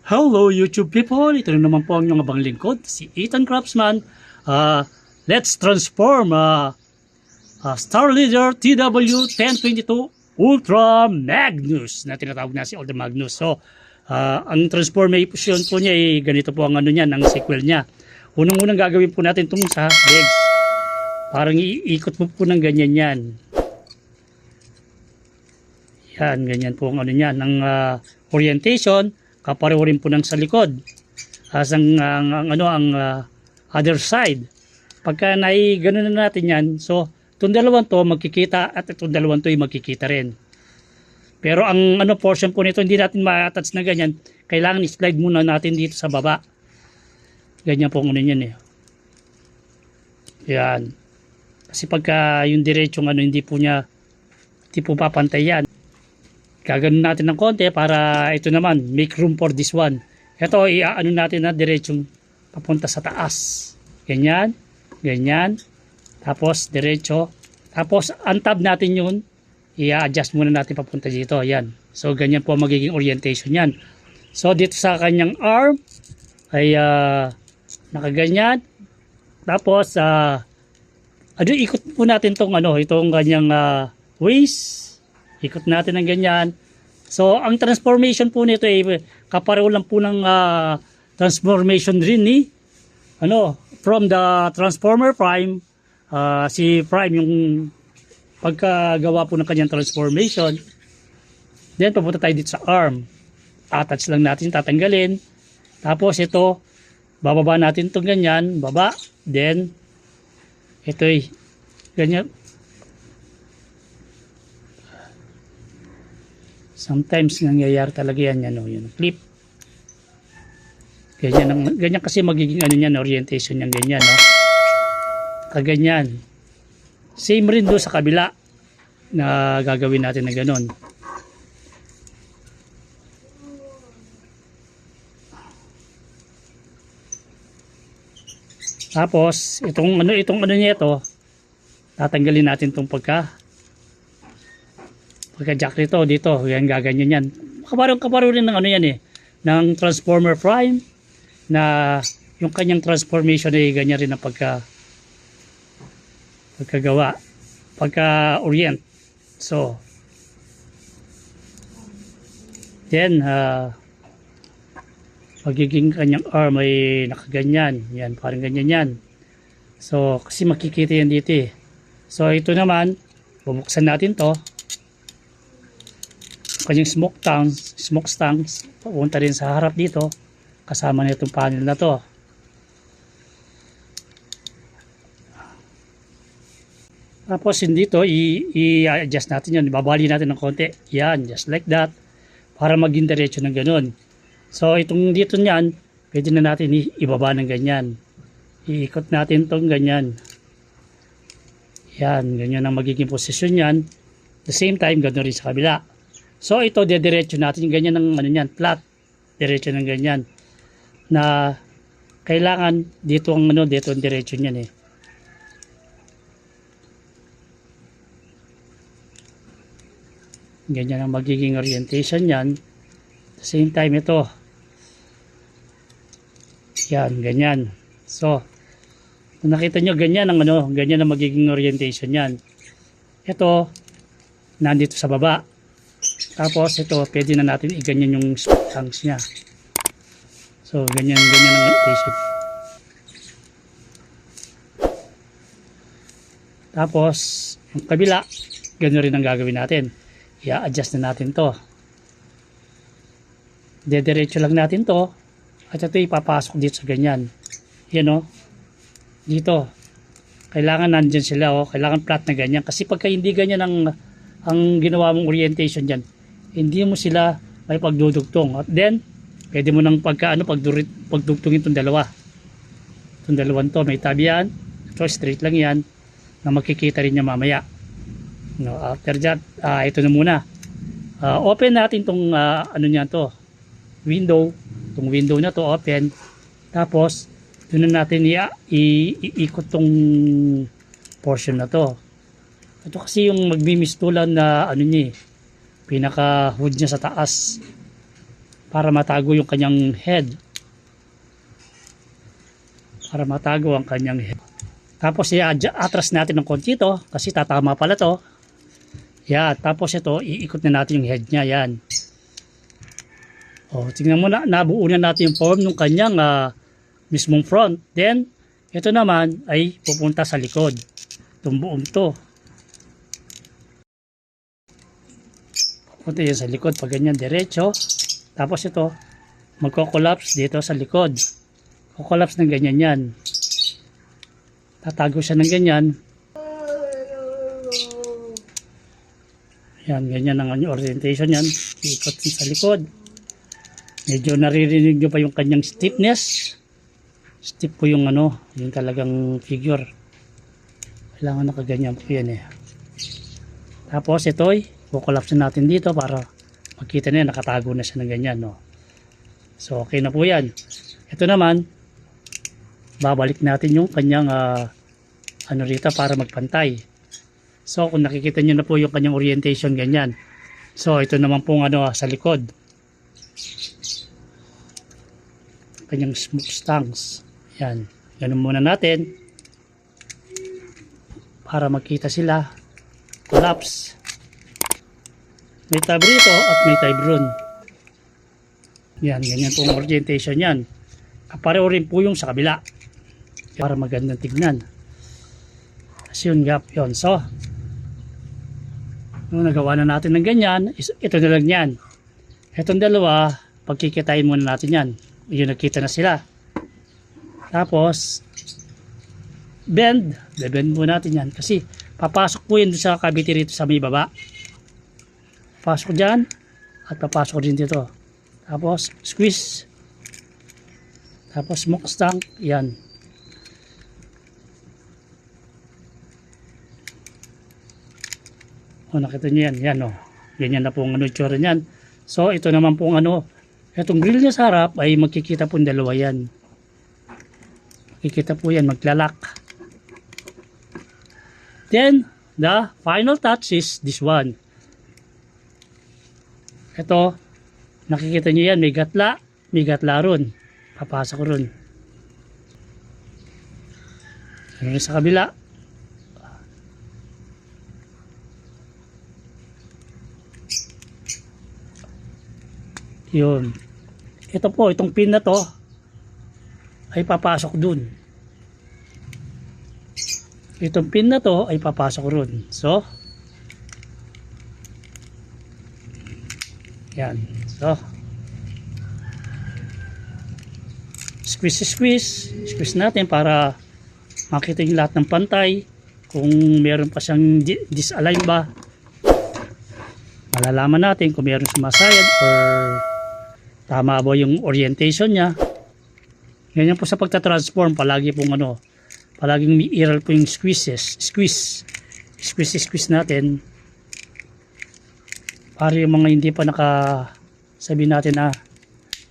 Hello YouTube people, ito na naman po ang inyong abang lingkod, si Ethan Craftsman. Let's transform Star Leader TW1022 Ultra Magnus na tinatawag na si Ultra Magnus. So, ang transformation po niya ay ganito po ang ano niya, ang sequel niya. Unang-unang gagawin po natin itong sa legs. Parang iikot mo po ng ganyan yan. Yan, ganyan po ang ano niya, ng orientation. Kapareho rin po ng sa likod as ang other side. Pagka gano'n na natin yan, so itong dalawang to magkikita at itong dalawang to ay magkikita rin. Pero ang portion po nito hindi natin ma-attach na ganyan, kailangan i-slide muna natin dito sa baba. Ganyan po ang yan eh. Yan. Kasi pagka yung diretsong hindi po papantay yan. Gaganon natin ng konti para ito naman, make room for this one. Ito, iaano natin na diretsong papunta sa taas. Ganyan, ganyan. Tapos, diretso. Tapos, untab natin yun. I-adjust muna natin papunta dito. Yan. So, ganyan po magiging orientation yan. So, dito sa kanyang arm, ay nakaganyan. Tapos, ikot po natin itong kanyang waist. Ikot natin ng ganyan. So, ang transformation po nito ay kapareho lang po ng transformation rin ni from the Transformer Prime. Si Prime yung pagkagawa po ng kanyang transformation. Then, papunta tayo dito sa arm. Attach lang natin, tatanggalin. Tapos, ito, bababa natin itong ganyan. Baba. Then, ito ay ganyan. Sometimes nangyayari talaga yan, yun, flip. Ganyan kasi magiging orientation niyan ganyan, no? Kaganyan. Same rin do sa kabila na gagawin natin na ganon. Tapos, itong niya ito, tatanggalin natin itong pagka-jack dito, yan gaganyan yan. Kapareho rin ng yan eh, ng Transformer Prime, na yung kanyang transformation ay ganyan rin ang pagkagawa, pagka-orient. So, then, magiging kanyang arm ay nakaganyan. Yan, parang ganyan yan. So, kasi makikita yan dito eh. So, ito naman, bubuksan natin to. Kanyang smoke tanks, pupunta rin sa harap dito kasama na itong panel na to. Tapos dito i-adjust natin yan, ibabali natin ng konti yan, just like that, para maging diretso ng ganun. So itong dito nyan, pwede na natin ibaba ng ganyan, iikot natin itong ganyan yan, ganyan ang magiging posisyon yan. The same time, ganun rin sa kabila. So ito dediretso natin yung ganyan ng flat, diretso ng ganyan. Na kailangan dito ang dito ang diretso niyan eh. Ganyan ang magiging orientation niyan. At the same time ito. Yan, ganyan. So kung nakita nyo ganyan ang ganyan ang magiging orientation niyan. Ito nandito sa baba. Tapos ito, pwede na natin i-ganyan yung tanks niya. So, ganyan ang orientation. Tapos, yung kabila, ganyan rin ang gagawin natin. I-adjust na natin to. Dediretso lang natin to. At ito ipapasok dito sa ganyan. Yan dito. Kailangan nandyan sila Kailangan flat na ganyan. Kasi pagka hindi ganyan ang ginawa mong orientation dyan, hindi mo sila may pagdudugtong. At then, pwede mo nang pagdugtungin itong dalawa. Itong dalawang to, may tabi yan. Ito, straight lang yan, na makikita rin niya mamaya. After that, ito na muna. Open natin itong, window. Itong window na to, open. Tapos, doon na natin iikot itong portion na to. Ito kasi yung magmimistulan na pinaka hood niya sa taas. para matago yung kanyang head. Para matago ang kanyang head. Tapos i-atras natin ng konti ito kasi tatama pala to. Yan, tapos ito iikot na natin yung head niya, yan. Oh, tingnan mo na, nabuo na natin yung form ng kanyang mismong front. Then ito naman ay pupunta sa likod. Itong buong to. Pupunta yan sa likod pag ganyan diretso. Tapos ito magko-collapse dito sa likod. Kukolapse ng ganyan yan. Tatago siya ng ganyan. Yan, ganyan ang orientation yan. Ikot sa likod. Medyo naririnig nyo pa yung kanyang stiffness. Stiff po yung yung talagang figure. Kailangan nakaganyan po yan eh. Tapos ito ay kukolapse natin dito para makita na yan, nakatago na siya ng ganyan, no. So okay na po yan. Ito naman, babalik natin yung kanyang rito para magpantay. So kung nakikita nyo na po yung kanyang orientation ganyan. So ito naman pong sa likod. Kanyang smoke stance. Yan. Ganun muna natin para makita sila. Collapse. May tab rito at may tab ron. Yan. Ganyan pong orientation yan. Pareho rin po yung sa kabila. Para magandang tignan. Kasi yung gap yun. So, nung nagawa na natin ng ganyan, ito na lang yan. Itong dalawa, pagkikitain muna natin yan. Yung nakita na sila. Tapos, bend muna natin yan. Kasi, papasok po yun sa cavity rito sa may baba. Pasok dyan, at papasok rin dito. Tapos, squeeze. Tapos, smoke tank. Yan. O, nakita nyo yan. Yan, o. Ganyan na pong itsura niyan. So, ito naman pong itong grill niya sa harap ay magkikita po dalawa yan. Makikita po yan, maglalak. Then, the final touch is this one. Ito, nakikita nyo yan, may gatla ron. Papasok ron. Ano sa kabila? Yun. Ito po, itong pin na to ay papasok dun. Itong pin na to ay papasok ron. So, yan. So, squeeze natin para makita yung lahat ng pantay. Kung meron pa siyang disalign ba, malalaman natin kung meron sumasayad or tama ba yung orientation niya. Ganyan po sa pagta-transform, palagi pong palaging may iral po yung squeeze natin para yung mga hindi pa sabihin natin na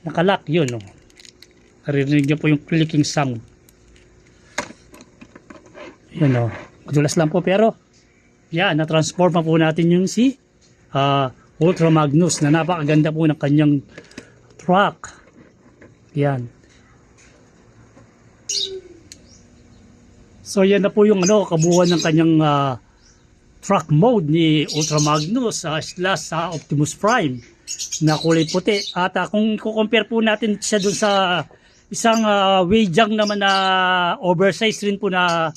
nakalock yun, no. Narinig nyo po yung clicking sound. Yun, no. Madulas lang po pero yan, na-transform pa po natin yung Ultra Magnus na napakaganda po ng kanyang truck. Yan. So yan na po yung kabuuan ng kanyang truck mode ni Ultra Magnus slash Optimus Prime na kulay puti. At kung i-compare po natin siya dun sa isang Weijang naman na oversized rin po na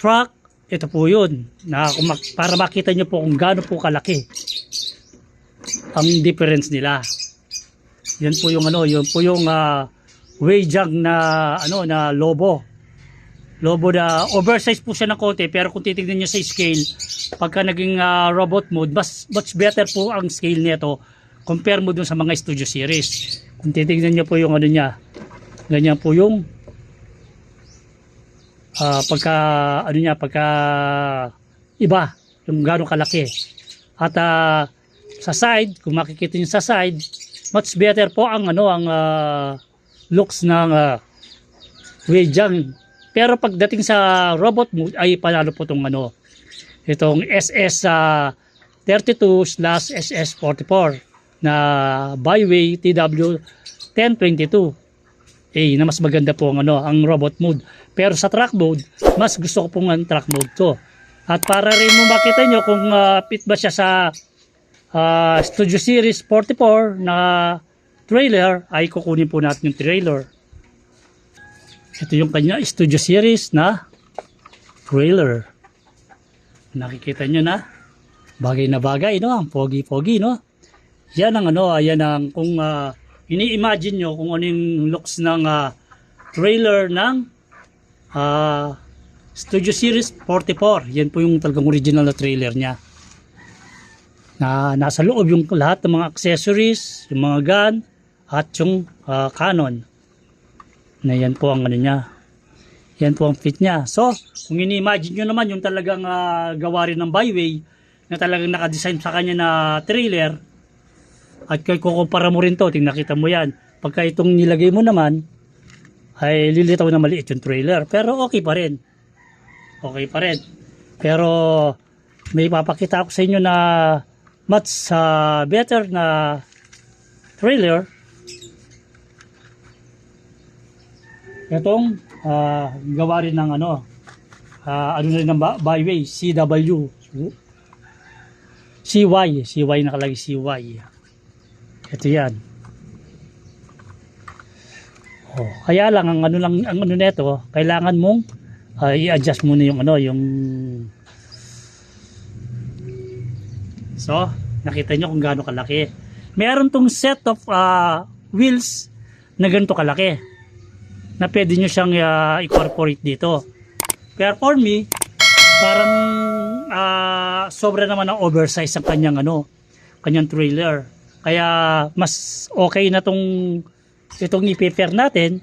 truck, ito po yun. Para makita nyo po kung gaano po kalaki ang difference nila. Yan po yung yun po yung Weijang na na Lobo na oversized po siya ng konti, pero kung titignan niyo sa scale, pagka naging robot mode, much better po ang scale nito compare mo dun sa mga Studio Series. Kung titignan niyo po yung niya, ganyan po yung pagka iba yung gaano kalaki. At sa side, kung makikita niyo sa side, much better po ang looks ng Weijang. Pero pagdating sa robot mode ay panalo po itong SS 32/SS 44 na Byway TW 1022A na mas maganda po ang robot mode. Pero sa track mode, mas gusto ko pong ang track mode to. At para rin mo makita nyo kung fit ba siya sa Studio Series 44 na trailer, ay kukunin po natin yung trailer. Ito yung kanya Studio Series na trailer. Nakikita nyo na, bagay na bagay, no? Ang pogi-pogi, no? Yan ang yan ang kung ini-imagine nyo kung ano yung looks ng trailer ng Studio Series 44. Yan po yung talagang original na trailer niya. Na nasa loob yung lahat ng mga accessories, yung mga gun, at yung Canon. Na yan po ang niya. Yan po ang fit niya. So, kung ini-imagine nyo naman yung talagang gawa rin ng Byway na talagang nakadesign sa kanya na trailer, at kung kukumpara mo rin to, tingnan kita mo yan. Pagka itong nilagay mo naman, ay lilitaw na maliit yung trailer. Pero okay pa rin. Okay pa rin. Pero may papakita ako sa inyo na much better na trailer. Itong gawa rin ng ano rin ng Byway, CY nakalagay CY. Ito yan. Kaya lang ang ano nito, kailangan mong i-adjust muna yung so, nakita nyo kung gaano kalaki. Meron tong set of wheels na ganito kalaki na pwede nyo siyang incorporate dito. Pero for me, parang sobra naman ang oversize ang kanyang trailer. Kaya mas okay na itong i-prepare natin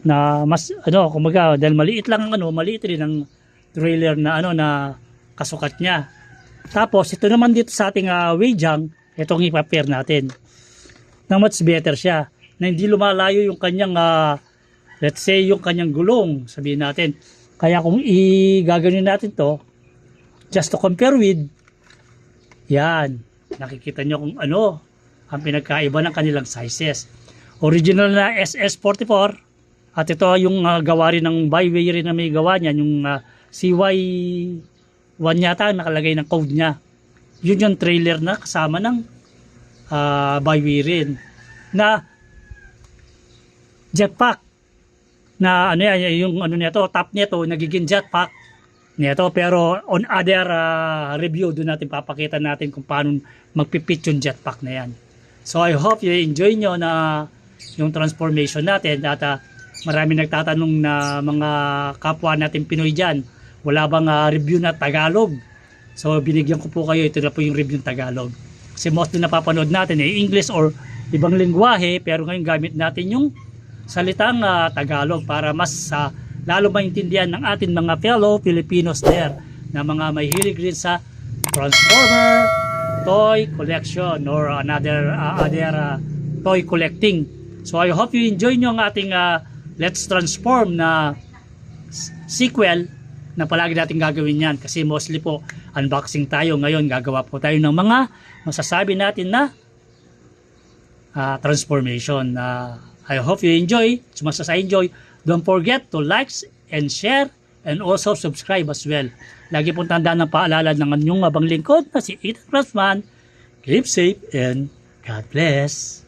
na mas kumaga dahil maliit lang maliit rin ang trailer na na kasukat niya. Tapos ito naman dito sa ating Weijang, itong i-prepare natin. Na much better siya. Na hindi lumalayo yung kanyang let's say yung kanyang gulong, sabihin natin. Kaya kung gagawin natin to, just to compare with, yan, nakikita nyo kung ang pinagkaiba ng kanilang sizes. Original na SS44, at ito yung gawa rin ng Byway rin na may gawa niya, yung CY1 yata nakalagay ng code niya. Yun yung trailer na kasama ng Byway rin na jetpack na yung nito, top nito nagiging jetpack nito, pero on other review doon natin papakita natin kung paano magpipit yung jetpack na yan. So I hope you enjoy nyo na yung transformation natin, at marami nagtatanong na mga kapwa natin Pinoy dyan, wala bang review na Tagalog? So binigyan ko po kayo, ito na po yung review ng Tagalog. Kasi mostly napapanood natin English or ibang lengguwahe, pero ngayon gamit natin yung salitang Tagalog para mas lalo maintindihan ng ating mga fellow Filipinos there na mga may hilig rin sa Transformer toy collection or other toy collecting. So I hope you enjoy nyo ang ating Let's Transform na sequel na palagi natin gagawin yan, kasi mostly po unboxing tayo ngayon. Gagawa po tayo ng mga masasabi natin na transformation. I hope you enjoy. Sumasa sa enjoy, don't forget to like and share and also subscribe as well. Lagi pong tandaan ng paalala ng inyong abang lingkod na si Ethan Crossman. Keep safe and God bless.